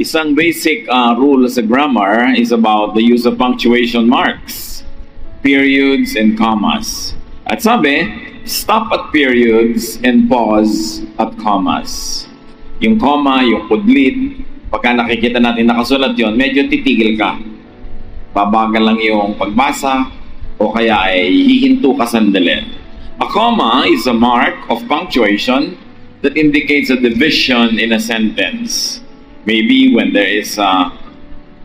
Isang basic rule sa grammar is about the use of punctuation marks, periods, and commas. At sabi, stop at periods and pause at commas. Yung comma, yung kudlit, pagka nakikita natin nakasulat yon, medyo titigil ka. Babagal lang yung pagbasa o kaya ay hihinto ka sandali. A comma is a mark of punctuation that indicates a division in a sentence. Maybe when there is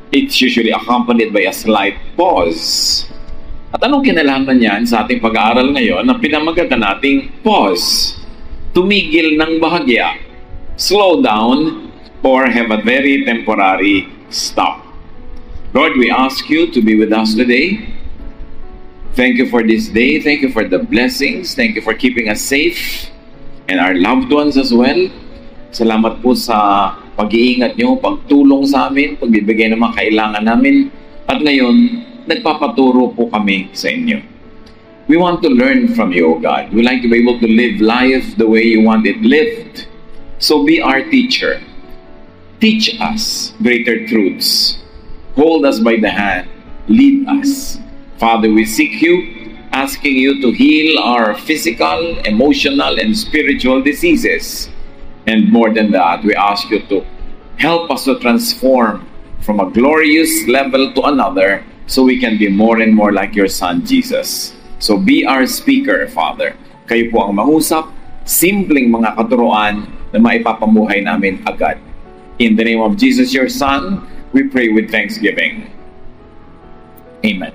it's usually accompanied by a slight pause. At anong kinalaman yan sa ating pag-aaral ngayon na pinamagatan nating pause? Tumigil ng bahagya, slow down, or have a very temporary stop. Lord, we ask you to be with us today. Thank you for this day. Thank you for the blessings. Thank you for keeping us safe and our loved ones as well. Salamat po sa pag-iingat nyo, pagtulong sa amin, pagbibigay ng mga kailangan namin. At ngayon, nagpapaturo po kami sa inyo. We want to learn from you, O God. We like to be able to live life the way you want it lived. So be our teacher. Teach us greater truths. Hold us by the hand. Lead us. Father, we seek you, asking you to heal our physical, emotional, and spiritual diseases. And more than that, we ask you to help us to transform from a glorious level to another so we can be more and more like your Son, Jesus. So be our speaker, Father. Kayo po ang mahusap, simpleng mga katuruan na maipapamuhay namin agad. In the name of Jesus, your Son, we pray with thanksgiving. Amen.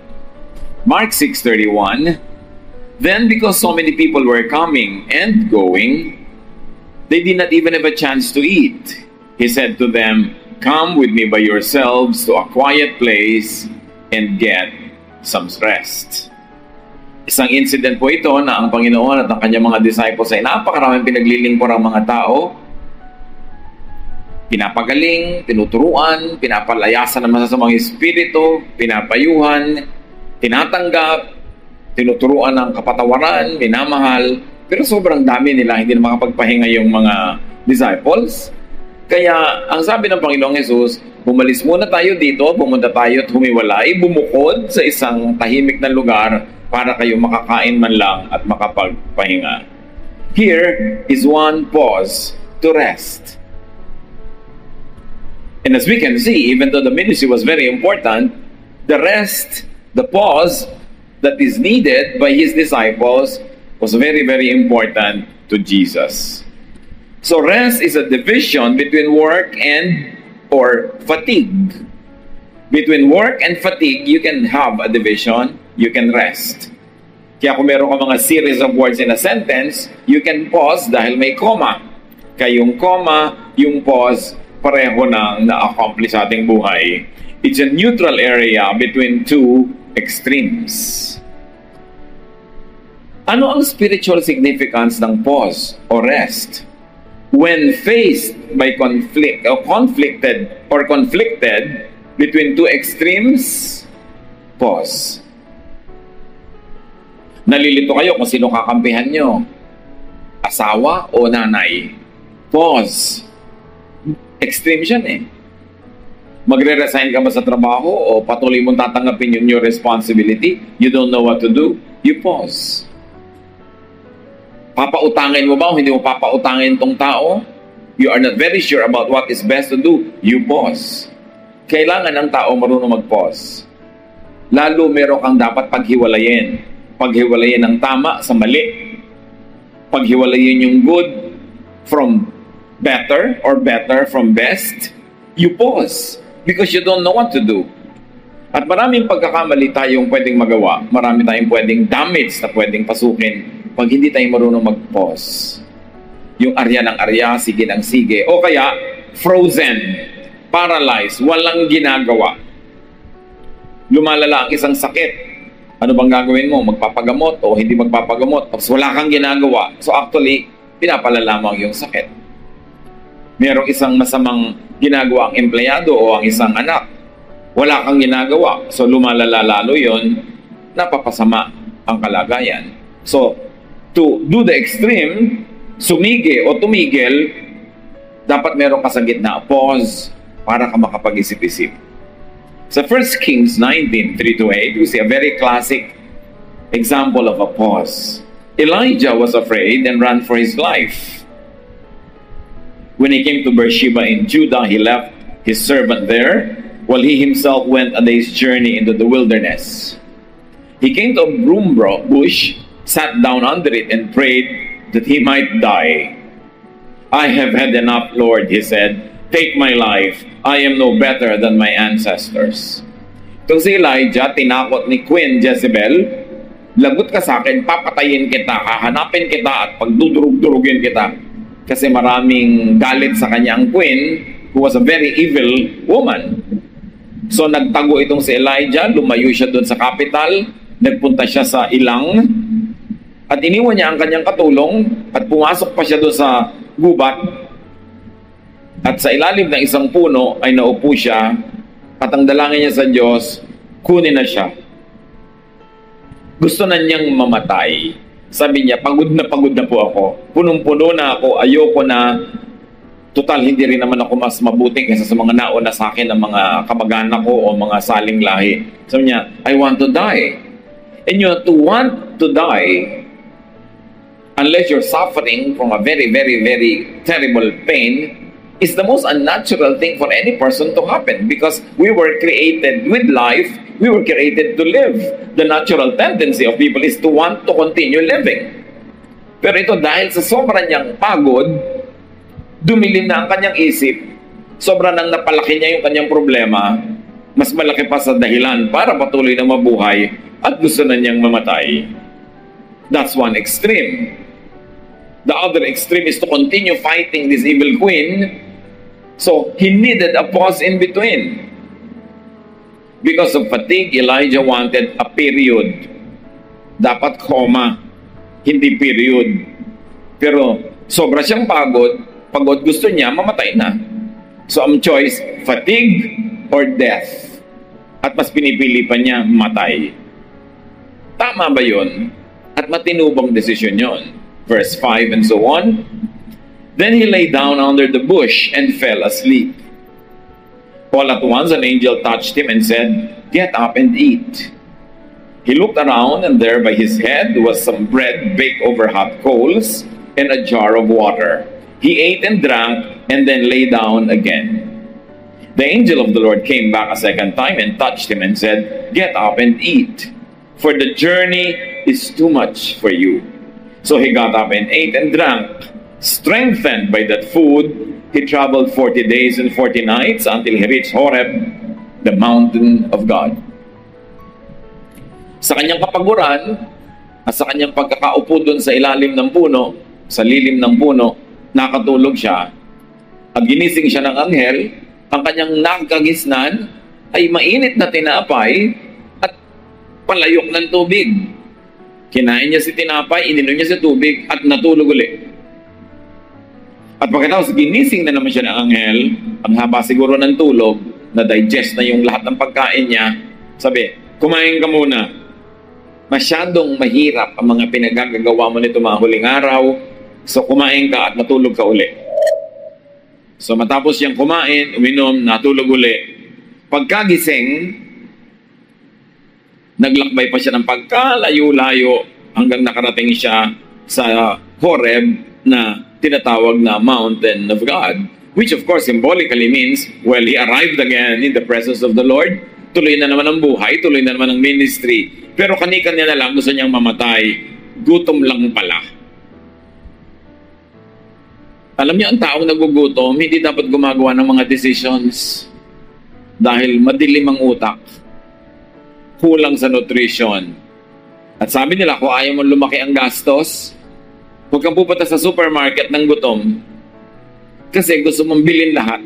Mark 6:31, then because so many people were coming and going, they did not even have a chance to eat. He said to them, come with me by yourselves to a quiet place and get some rest. Isang incident po ito na ang Panginoon at ang kanyang mga disciples ay napakaraming pinaglilingkod ang mga tao. Pinapagaling, tinuturuan, pinapalayasan ng masasamang espiritu, pinapayuhan, tinatanggap, tinuturuan ng kapatawaran, minamahal. Pero sobrang dami nila, hindi na makapagpahinga yung mga disciples. Kaya, ang sabi ng Panginoong Jesus, bumalis muna tayo dito, pumunta tayo at humiwalay, bumukod sa isang tahimik na lugar para kayo makakain man lang at makapagpahinga. Here is one pause to rest. And as we can see, even though the ministry was very important, the rest, the pause that is needed by His disciples was very, very important to Jesus. So rest is a division between work and or fatigue. Between work and fatigue, you can have a division, you can rest. Kaya kung meron ka mga series of words in a sentence, you can pause dahil may comma. Kaya yung comma, yung pause, pareho nang na-accomplish sa ating buhay. It's a neutral area between two extremes. Ano ang spiritual significance ng pause or rest? When faced by conflicted between two extremes, pause. Nalilito kayo kung sino kakampihan nyo. Asawa o nanay? Pause. Extreme yan eh. Magre-resign ka ba sa trabaho o patuloy mong tatanggapin yung new responsibility? You don't know what to do? You pause. Papautangin mo ba o hindi mo papautangin tong tao? You are not very sure about what is best to do. You pause. Kailangan ng tao marunong mag-pause. Lalo meron kang dapat paghiwalayin. Paghiwalayin ng tama sa mali. Paghiwalayin yung good from better or better from best. You pause because you don't know what to do. At maraming pagkakamali tayong pwedeng magawa. Marami tayong pwedeng damage na pwedeng pasukin pag hindi tayo marunong mag-pause. Yung arya ng arya, sige ng sige. O kaya, frozen, paralyzed, walang ginagawa. Lumalala ang isang sakit. Ano bang gagawin mo? Magpapagamot o hindi magpapagamot? Tapos wala kang ginagawa. So actually, pinapalala mo yung sakit. Merong isang masamang ginagawa ang empleyado o ang isang anak. Wala kang ginagawa. So lumalala lalo yun, napapasama ang kalagayan. So, to do the extreme, sumigi o tumigil, dapat meron ka sa gitna. Pause, para ka makapag-isip-isip. Sa 1 Kings 19:3-8, we see a very classic example of a pause. Elijah was afraid and ran for his life. When he came to Beersheba in Judah, he left his servant there, while he himself went a day's journey into the wilderness. He came to a broom bush, sat down under it, and prayed that he might die. "I have had enough, Lord," he said. "Take my life. I am no better than my ancestors." Itong si Elijah, tinakot ni Queen Jezebel, "Lagot ka sa akin, papatayin kita, hahanapin kita at pagdudurug-durugin kita." Kasi maraming galit sa kanya ang queen, who was a very evil woman. So nagtago itong si Elijah, lumayo siya doon sa capital, nagpunta siya sa ilang, at iniwan niya ang kanyang katulong, at pumasok pa siya doon sa gubat, at sa ilalim ng isang puno ay naupo siya, at ang dalangin niya sa Diyos, kunin na siya. Gusto na niyang mamatay. Sabi niya, pagod na po ako. Punong-puno na ako, ayoko na. Total, hindi rin naman ako mas mabuti kaysa sa mga nauna sa akin ng mga kamag-anak ko o mga saling lahi. Sabi niya, I want to die. And you have to want to die, unless you're suffering from a very, very, very terrible pain, is the most unnatural thing for any person to happen, because we were created with life. We were created to live. The natural tendency of people is to want to continue living. Pero ito, dahil sa sobra niyang pagod, dumilim na ang kanyang isip, sobra nang napalaki niya yung kanyang problema, mas malaki pa sa dahilan para patuloy na mabuhay at gusto na niyang mamatay. That's one extreme. The other extreme is to continue fighting this evil queen. So, he needed a pause in between. Because of fatigue, Elijah wanted a period. Dapat comma, hindi period. Pero sobra siyang pagod gusto niya, mamatay na. So ang choice, fatigue or death. At mas pinipili pa niya matay. Tama ba yun? At matinubang desisyon yun. Verse 5 and so on. Then he lay down under the bush and fell asleep. All at once, an angel touched him and said, "Get up and eat." He looked around, and there by his head was some bread baked over hot coals and a jar of water. He ate and drank, and then lay down again. The angel of the Lord came back a second time and touched him and said, "Get up and eat, for the journey is too much for you." So he got up and ate and drank. Strengthened by that food, he traveled 40 days and 40 nights until he reached Horeb, the mountain of God. Sa kanyang kapaguran, at sa kanyang pagkakaupo doon sa ilalim ng puno, sa lilim ng puno, nakatulog siya. At ginising siya ng anghel, ang kanyang nagkagisnan ay mainit na tinapay at palayok ng tubig. Kinain niya si tinapay, ininom niya si tubig, at natulog ulit. At pagkatapos ginising na naman siya ng anghel, ang haba siguro ng tulog, na-digest na yung lahat ng pagkain niya, sabi, kumain ka muna. Masyadong mahirap ang mga pinagagagawa mo nito mga huling araw, so kumain ka at matulog ka uli. So matapos siyang kumain, uminom, natulog uli. Pagkagising, naglakbay pa siya ng pagkalayo-layo hanggang nakarating siya sa Horeb na tinatawag na Mountain of God, which of course symbolically means, well, he arrived again in the presence of the Lord. Tuloy na naman ang buhay, tuloy na naman ang ministry. Pero kani-kanya na lang gusto niyang mamatay. Gutom lang pala. Alam niyo, ang taong nagugutom, hindi dapat gumagawa ng mga decisions dahil madilim ang utak. Kulang sa nutrition. At sabi nila, kung ayaw mo lumaki ang gastos, huwag kang pupunta sa supermarket ng gutom kasi gusto mong bilhin lahat.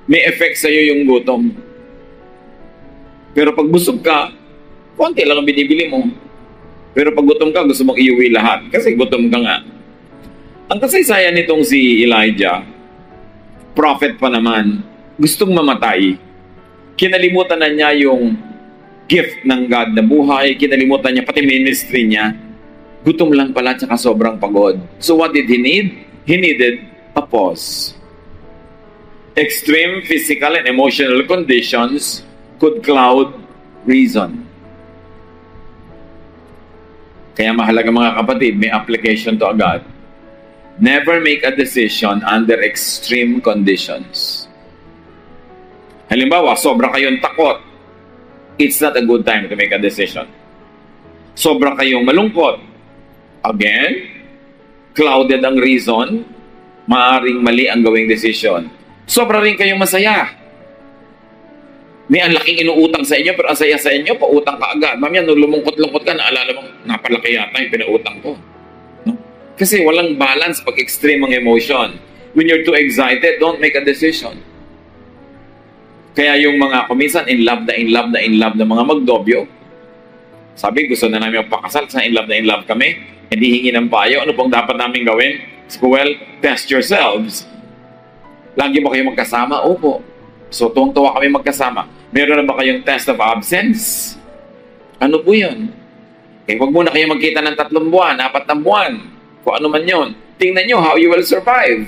May effect sa'yo yung gutom. Pero pag busog ka, konti lang ang binibili mo. Pero pag gutom ka, gusto mong iuwi lahat kasi gutom ka nga. Ang kasaysayan nitong si Elijah, prophet pa naman, gustong mamatay. Kinalimutan na niya yung gift ng God na buhay, kinalimutan niya pati ministry niya. Gutom lang pala tsaka sobrang pagod. So what did he need? He needed a pause. Extreme physical and emotional conditions could cloud reason. Kaya mahalaga mga kapatid, may application to agad. Never make a decision under extreme conditions. Halimbawa, sobra kayong takot. It's not a good time to make a decision. Sobra kayong malungkot. Again, clouded ang reason, maaring mali ang gawing decision. Sobra rin kayong masaya. May ang laking inuutang sa inyo, pero ang saya sa inyo, pautang ka agad. Mamaya, nung lumungkot-lungkot ka, naalala mo, napalaki yata yung pinautang ko. No? Kasi walang balance pag extreme ang emotion. When you're too excited, don't make a decision. Kaya yung mga kuminsan, in love na mga magdobyo, sabi, gusto na namin magpakasal, sa in love kami, hindi hingi ng payo, ano pong dapat namin gawin? Well, test yourselves. Lagi ba kayo magkasama? Opo. So, tuwang-tuwa kami magkasama. Meron na ba kayong test of absence? Ano po yun? Huwag muna kayo magkita ng 3 buwan, 4 na buwan. Kung ano man yun. Tingnan nyo how you will survive.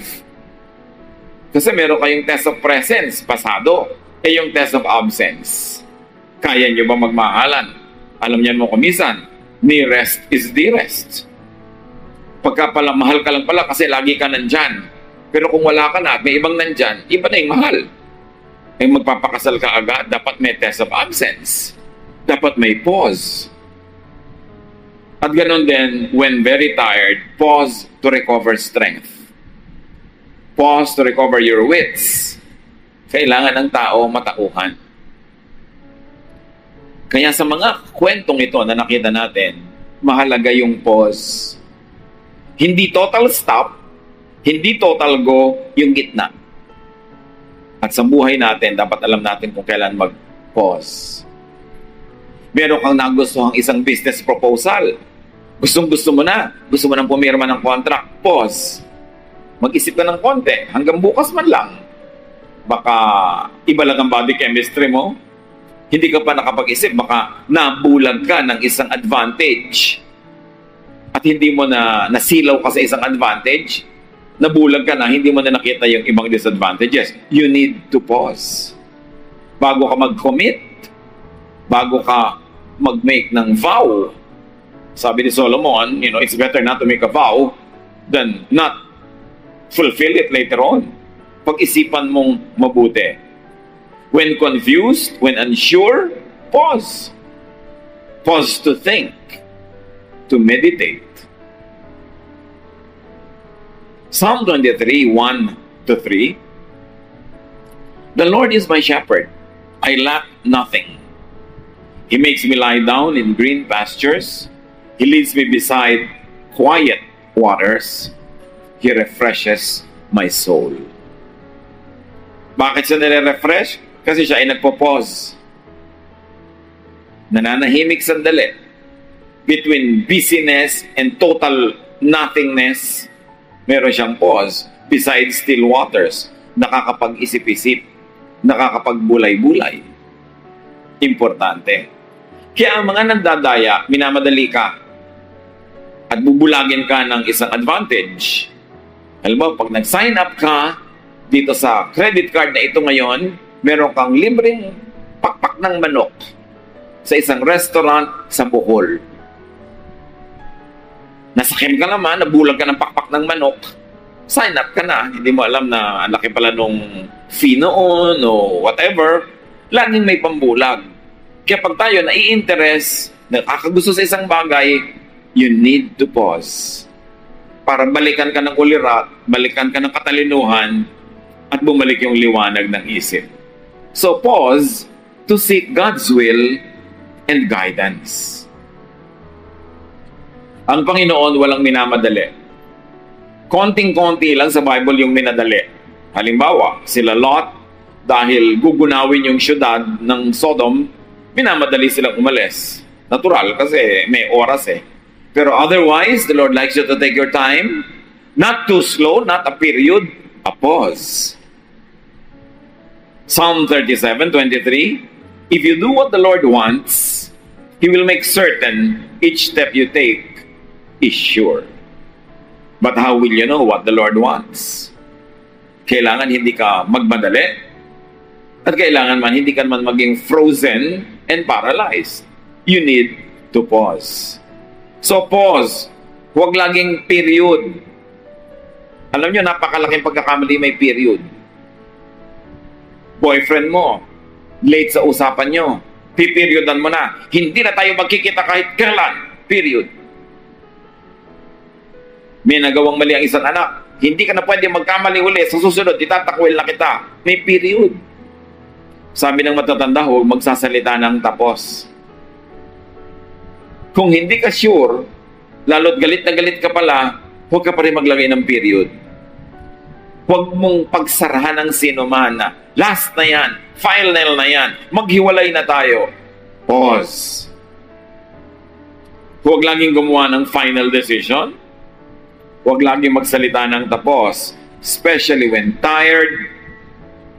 Kasi meron kayong test of presence, pasado. Yung test of absence. Kaya nyo ba magmahalan? Alam niyan mo kumisan, nearest is dearest. Pagka pala, mahal ka lang pala kasi lagi ka nandyan. Pero kung wala ka na at may ibang nandyan, iba na yung mahal. Magpapakasal ka agad, dapat may test of absence. Dapat may pause. At ganun din, when very tired, pause to recover strength. Pause to recover your wits. Kailangan ng tao matauhan. Kaya sa mga kwentong ito na nakita natin, mahalaga yung pause. Hindi total stop, hindi total go, yung gitna. At sa buhay natin, dapat alam natin kung kailan mag-pause. Meron kang nagustuhang isang business proposal. Gusto mo na. Gusto mo nang pumirma ng contract. Pause. Mag-isip ka ng konti. Hanggang bukas man lang. Baka iba lang ang body chemistry mo. Hindi ka pa nakapag-isip. Baka nabulag ka ng isang advantage. At hindi mo na nasilaw ka sa isang advantage. Nabulag ka na, hindi mo na nakita yung ibang disadvantages. You need to pause. Bago ka mag-commit, bago ka mag-make ng vow. Sabi ni Solomon, it's better not to make a vow than not fulfill it later on. Pag-isipan mong mabuti. When confused, when unsure, pause. Pause to think, to meditate. Psalm 23, 1-3. The Lord is my shepherd. I lack nothing. He makes me lie down in green pastures. He leads me beside quiet waters. He refreshes my soul. Bakit siya nire-refresh? Kasi siya ay nagpo-pause. Nananahimik sandali. Between busyness and total nothingness, meron siyang pause beside still waters. Nakakapag-isip-isip, nakakapagbulay-bulay. Importante. Kaya ang mga nagdadaya, minamadali ka at bubulagin ka ng isang advantage. Alam mo, pag nag-sign up ka dito sa credit card na ito ngayon, meron kang libreng pakpak ng manok sa isang restaurant sa Bohol. Nasakim ka naman, nabulag ka ng pakpak ng manok, sign up ka na. Hindi mo alam na ang laki pala nung fee noon o whatever. Laging may pambulag. Kaya pag tayo nai-interest, nakakagusto sa isang bagay, you need to pause. Para balikan ka ng ulirat, balikan ka ng katalinuhan, at bumalik yung liwanag ng isip. So pause to seek God's will and guidance. Ang Panginoon walang minamadali. Konting-konti lang sa Bible yung minadali. Halimbawa, sila Lot, dahil gugunawin yung syudad ng Sodom, minamadali silang umalis. Natural kasi may oras eh. Pero otherwise, the Lord likes you to take your time. Not too slow, not a period, a pause. Psalm 37:23. If you do what the Lord wants, He will make certain each step you take is sure. But how will you know what the Lord wants? Kailangan hindi ka magmadali. At kailangan man hindi ka man maging frozen and paralyzed. You need to pause. So pause. Huwag laging period. Alam nyo, napakalaking pagkakamali may period. Boyfriend mo, late sa usapan nyo, pipiryodan mo na. Hindi na tayo magkikita kahit kailan. Period. May nagawang mali ang isang anak. Hindi ka na pwede magkamali uli. Sa susunod, itatakwil na kita. May period. Sabi ng matatanda, huwag magsasalita ng tapos. Kung hindi ka sure, lalo't galit na galit ka pala, huwag ka pa rin maglagay ng period. Huwag mong pagsarahan ng sino man na, last na yan, final na yan, maghiwalay na tayo. Pause. Huwag laging gumawa ng final decision. Huwag laging magsalita ng tapos, especially when tired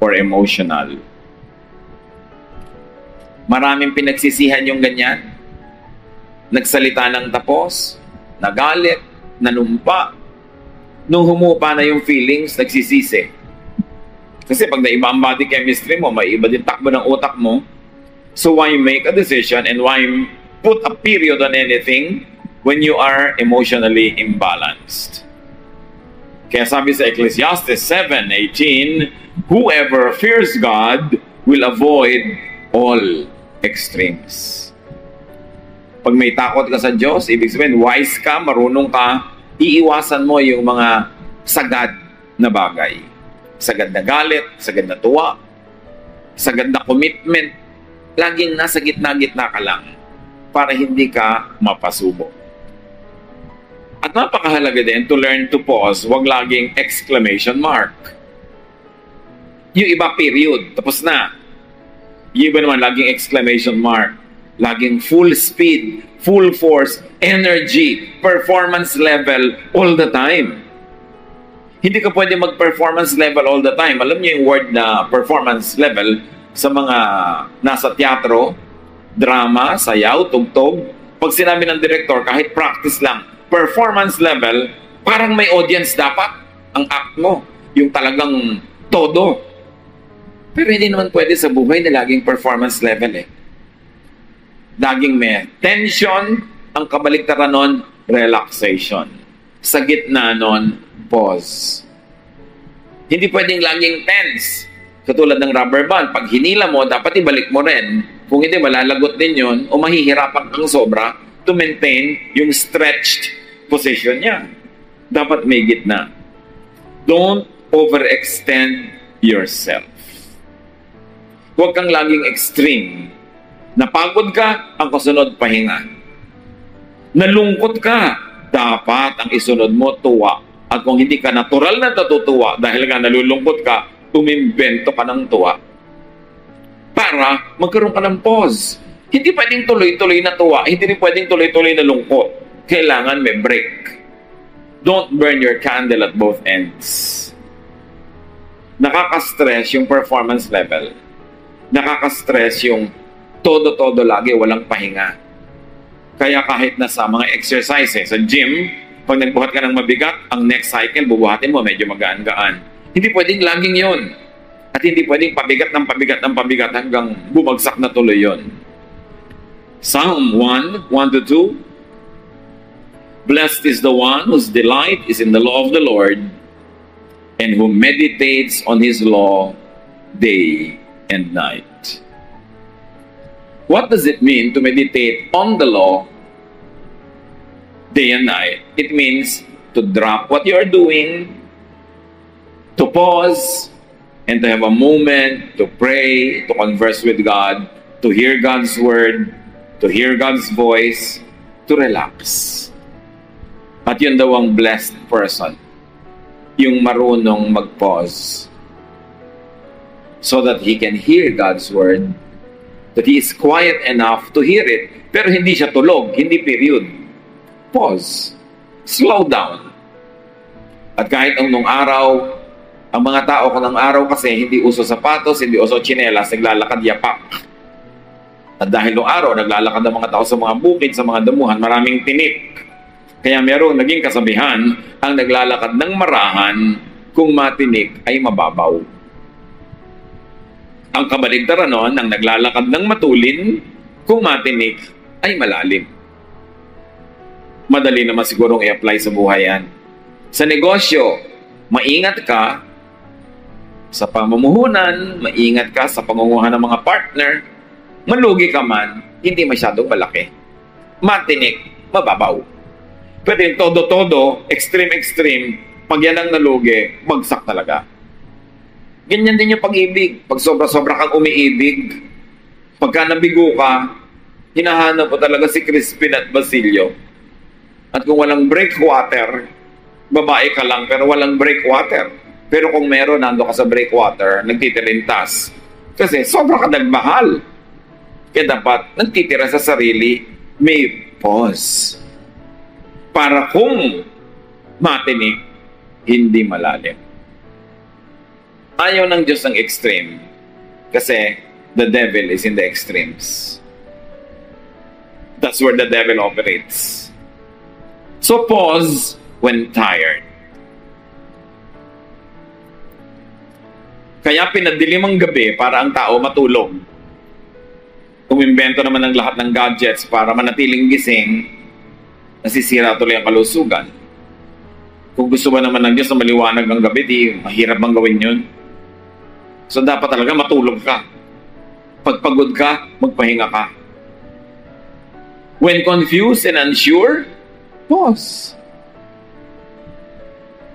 or emotional. Maraming pinagsisihan yung ganyan. Nagsalita ng tapos, nagalit, nanumpa. Nung humupa na yung feelings, nagsisisi. Kasi pag naiba ang body chemistry mo, may iba din takbo ng utak mo. So why make a decision and why put a period on anything when you are emotionally imbalanced? Kaya sabi sa Ecclesiastes 7:18, whoever fears God will avoid all extremes. Pag may takot ka sa Diyos, ibig sabihin, wise ka, marunong ka, iiwasan mo yung mga sagad na bagay. Sagad na galit, sagad na tuwa, sagad na commitment. Laging nasa gitna-gitna ka lang para hindi ka mapasubo. At napakahalaga din to learn to pause, wag laging exclamation mark. Yung iba period, tapos na. Yung iba naman laging exclamation mark. Laging full speed, full force, energy, performance level all the time. Hindi ka pwede mag-performance level all the time. Alam niyo yung word na performance level sa mga nasa teatro, drama, sayaw, tugtog. Pag sinabi ng director, kahit practice lang, performance level, parang may audience dapat ang act mo. Yung talagang todo. Pero hindi naman pwede sa buhay na laging performance level eh. Laging may tension, ang kabaliktaran nun, relaxation. Sa gitna nun, pause. Hindi pwedeng laging tense. Katulad ng rubber band, pag hinila mo, dapat ibalik mo rin. Kung hindi, malalagot din yun o mahihirapan kang sobra to maintain yung stretched position niya. Dapat may gitna. Don't overextend yourself. Huwag kang laging extreme. Napagod ka, ang kasunod pahinga. Nalungkot ka, dapat ang isunod mo tuwa. At kung hindi ka natural na natutuwa dahil nga nalulungkot ka, tumimbento ka ng tuwa. Para magkaroon ka ng pause. Hindi pwedeng tuloy-tuloy na tuwa, hindi rin pwedeng tuloy-tuloy na lungkot. Kailangan may break. Don't burn your candle at both ends. Nakaka-stress yung performance level. Nakaka-stress yung todo-todo lagi, walang pahinga. Kaya kahit na sa mga exercises, sa gym, pag nagbuhat ka ng mabigat, ang next cycle, bubuhatin mo, medyo magaan-gaan. Hindi pwedeng laging yon. At hindi pwedeng pabigat ng pabigat ng pabigat hanggang bumagsak na tuloy yon. Psalm 1:1-2. Blessed is the one whose delight is in the law of the Lord and who meditates on his law day and night. What does it mean to meditate on the law day and night? It means to drop what you are doing, to pause, and to have a moment to pray, to converse with God, to hear God's word, to hear God's voice, to relax. At yun daw ang blessed person, yung marunong mag-pause so that he can hear God's word, that he is quiet enough to hear it, pero hindi siya tulog, hindi period. Pause. Slow down. At kahit nung araw, ang mga tao kanang araw kasi hindi uso sapatos, hindi uso tsinelas, naglalakad yapak. At dahil nung araw, naglalakad ang mga tao sa mga bukid, sa mga damuhan, maraming tinik. Kaya merong naging kasabihan, ang naglalakad ng marahan, kung matinik ay mababaw. Ang kabaligtaran nun, ang naglalakad ng matulin, kung matinik ay malalim. Madali naman sigurong i-apply sa buhay yan. Sa negosyo, maingat ka sa pamumuhunan, maingat ka sa pangunguha ng mga partner, malugi ka man, hindi masyadong malaki. Matinik, mababaw. Pero yung todo-todo, extreme, pag yan ang nalugi, bagsak talaga. Ganyan din yung pag-ibig. Pag sobra-sobra kang umiibig, pagka nabigo ka, hinahanap mo talaga si Crispin at Basilio. At kung walang breakwater, babae ka lang pero walang breakwater. Pero kung meron, nando ka sa breakwater, nagtitirintas. Kasi sobra ka nagmahal. Kaya dapat nagtitira sa sarili, may pause. Para kung matinik, hindi malalim. Ayaw ng Diyos ng extreme. Kasi the devil is in the extremes. That's where the devil operates. So pause when tired. Kaya pinadilim ang gabi para ang tao matulog. Umimbento naman ng lahat ng gadgets para manatiling gising, nasisira tuloy ang kalusugan. Kung gusto ba naman ng Diyos na maliwanag ang gabi, di mahirap bang gawin yun? So dapat talaga matulog ka. Pag pagod ka, magpahinga ka. When confused and unsure, pause.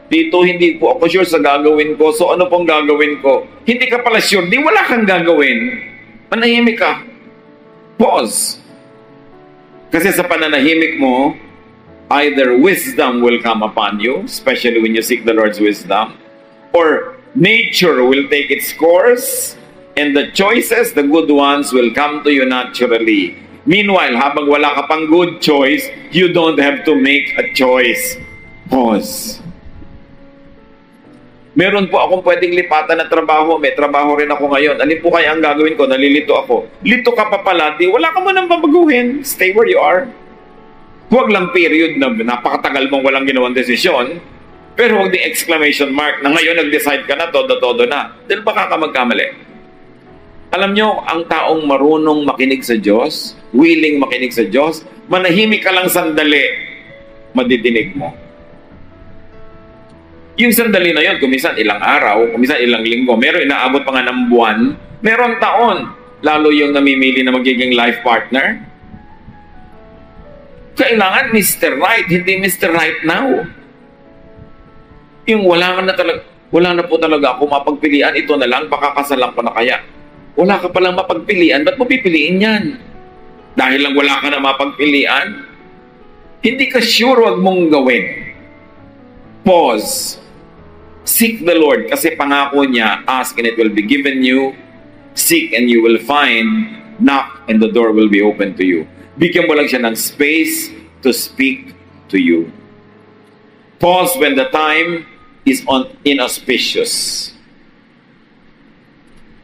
Dito, hindi po ako sure sa gagawin ko. So ano pong gagawin ko? Hindi ka pala sure. Di wala kang gagawin. Manahimik ka. Pause. Kasi sa pananahimik mo, either wisdom will come upon you, especially when you seek the Lord's wisdom, or nature will take its course, and the choices, the good ones, will come to you naturally. Meanwhile, habang wala ka pang good choice, you don't have to make a choice. Pause. Meron po akong pwedeng lipatan na trabaho. May trabaho rin ako ngayon. Alin po kaya ang gagawin ko? Nalilito ako. Lito ka pa pala. Di, wala ka mo nang babaguhin. Stay where you are. Huwag lang period na napakatagal mong walang ginawang desisyon. Pero huwag din exclamation mark na ngayon nag-decide ka na, todo-todo na. Dahil baka ka magkamali. Alam nyo, ang taong marunong makinig sa Diyos, willing makinig sa Diyos, manahimik ka lang sandali, madidinig mo. Yung sandali na yun, kumisan ilang araw, kumisan ilang linggo, meron inaabot pa nga ng buwan, meron taon, lalo yung namimili na magiging life partner. Kailangan Mr. Right, hindi Mr. Right now. Yung wala na po talaga ako mapagpilian, ito na lang, baka kasalan ko na kaya. Wala ka palang mapagpilian, ba't mo pipiliin yan? Dahil lang wala ka na mapagpilian, hindi ka sure, wag mong gawin. Pause. Seek the Lord kasi pangako niya, ask and it will be given you, seek and you will find, knock and the door will be open to you. Bigyan mo lang siya ng space to speak to you. Pause when the time is inauspicious.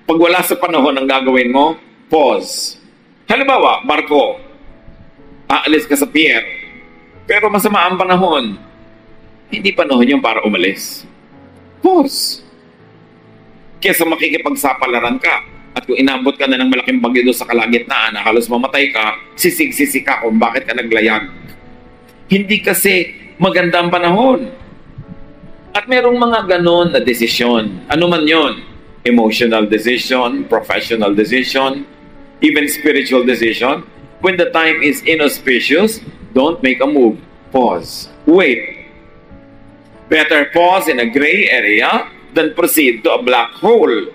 Pag wala sa panahon ang gagawin mo, pause. Halimbawa, barko, aalis ka sa pier, pero masama ang panahon. Hindi panahon yung para umalis. Pause. Kesa makikipagsapalaran ka, at kung inabot ka na ng malaking bagyo doon sa kalagitnaan na halos mamatay ka, sisig-sisig ka kung bakit ka naglayag. Hindi kasi maganda ang panahon. At merong mga ganon na desisyon. Ano man yon? Emotional decision, professional decision, even spiritual decision. When the time is inauspicious, don't make a move. Pause. Wait. Better pause in a gray area than proceed to a black hole.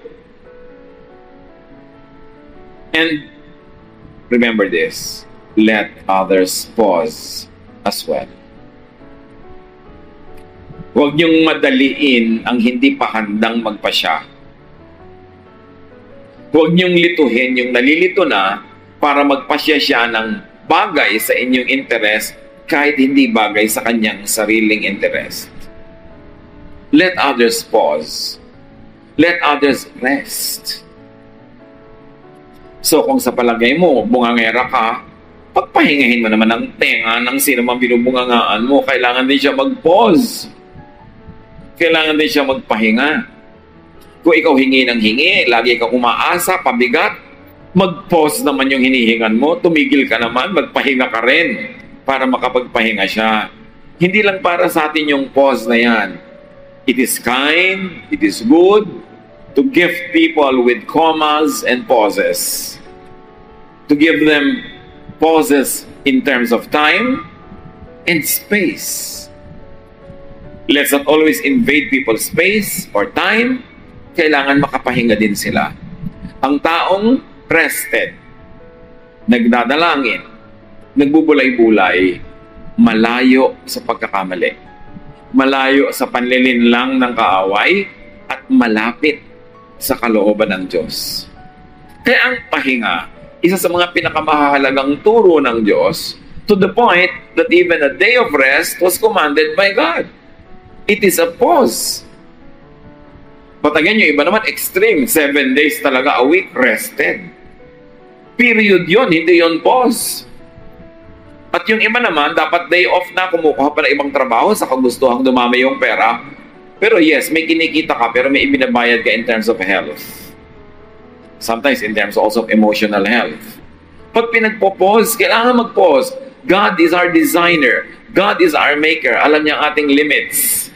And remember this, let others pause as well. Huwag niyong madaliin ang hindi pa handang magpasya. Huwag niyong lituhin yung nalilito na para magpasya siya ng bagay sa inyong interest kahit hindi bagay sa kanyang sariling interest. Let others pause. Let others rest. So kung sa palagay mo, bungangera ka, pagpahingahin mo naman ang tenga ng sino mang binubungangaan mo, kailangan din siya mag-pause. kailangan din siya magpahinga. Kung ikaw hingi ng hingi, lagi ka umaasa, pabigat, mag-pause naman yung hinihingan mo, tumigil ka naman, magpahinga ka rin para makapagpahinga siya. Hindi lang para sa atin yung pause na yan. It is kind, it is good to gift people with commas and pauses. To give them pauses in terms of time and space. Let's not always invade people's space or time. Kailangan makapahinga din sila. Ang taong rested, nagdadalangin, nagbubulay-bulay, malayo sa pagkakamali, malayo sa panlilinlang ng kaaway, at malapit sa kalooban ng Diyos. Kaya ang pahinga, isa sa mga pinakamahalagang turo ng Diyos, to the point that even a day of rest was commanded by God. It is a pause. But again, yung iba naman extreme, 7 days talaga a week rested. Period yun, hindi yun pause. At yung iba naman, dapat day off na, kumukuha pa ng ibang trabaho sa kagustuhang dumami yung pera. Pero yes, may kinikita ka, pero may ibinabayad ka in terms of health. Sometimes in terms also of emotional health. Pag pinagpo-pause, kailangan mag-pause. God is our designer. God is our maker. Alam niya ang ating limits.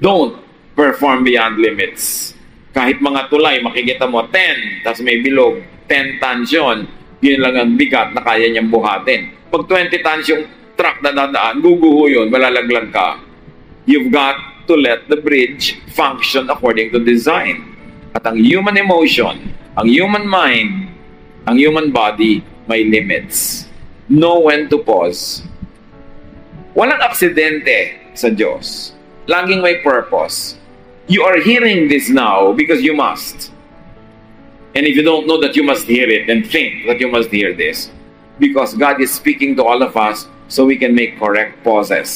Don't perform beyond limits. Kahit mga tulay, makikita mo 10, tapos may bilog, 10 tons yun. Yun lang ang bigat na kaya niyang buhatin. Pag 20 tons yung truck na dadaan, guguho yun, malalaglag ka. You've got to let the bridge function according to design. At ang human emotion, ang human mind, ang human body, may limits. Know when to pause. Walang aksidente sa Diyos. Laging may purpose. You are hearing this now because you must. And if you don't know that you must hear it, then think that you must hear this. Because God is speaking to all of us so we can make correct pauses.